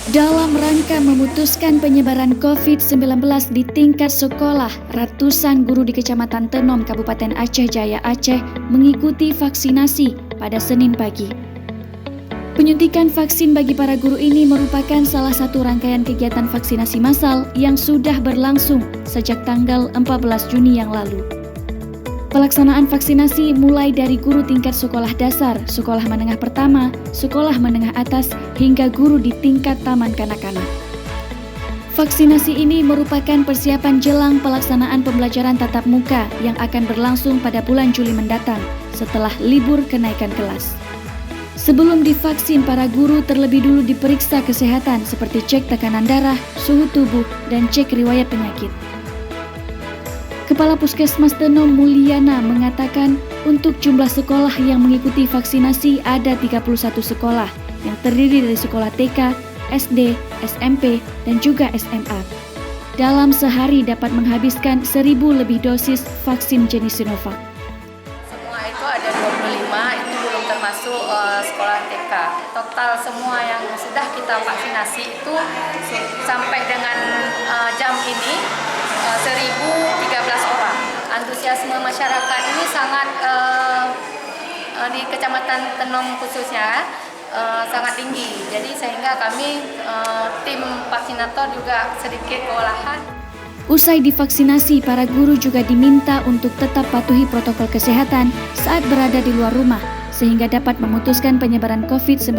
Dalam rangka memutuskan penyebaran COVID-19 di tingkat sekolah, ratusan guru di Kecamatan Tenom, Kabupaten Aceh Jaya, Aceh mengikuti vaksinasi pada Senin pagi. Penyuntikan vaksin bagi para guru ini merupakan salah satu rangkaian kegiatan vaksinasi massal yang sudah berlangsung sejak tanggal 14 Juni yang lalu. Pelaksanaan vaksinasi mulai dari guru tingkat sekolah dasar, sekolah menengah pertama, sekolah menengah atas, hingga guru di tingkat taman kanak-kanak. Vaksinasi ini merupakan persiapan jelang pelaksanaan pembelajaran tatap muka yang akan berlangsung pada bulan Juli mendatang setelah libur kenaikan kelas. Sebelum divaksin, para guru terlebih dulu diperiksa kesehatan seperti cek tekanan darah, suhu tubuh, dan cek riwayat penyakit. Kepala Puskesmas Tenom Mulyana mengatakan untuk jumlah sekolah yang mengikuti vaksinasi ada 31 sekolah yang terdiri dari sekolah TK, SD, SMP, dan juga SMA. Dalam sehari dapat menghabiskan 1.000 lebih dosis vaksin jenis Sinovac. Semua itu ada 25, itu belum termasuk sekolah TK. Total semua yang sudah kita vaksinasi itu sampai dengan jam ini 1.013 orang. Antusiasme masyarakat ini sangat di Kecamatan Tenom khususnya sangat tinggi. Jadi sehingga kami tim vaksinator juga sedikit kewalahan. Usai divaksinasi, para guru juga diminta untuk tetap patuhi protokol kesehatan saat berada di luar rumah sehingga dapat memutuskan penyebaran COVID-19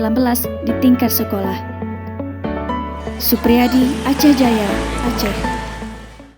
di tingkat sekolah. Supriyadi, Aceh Jaya, Aceh.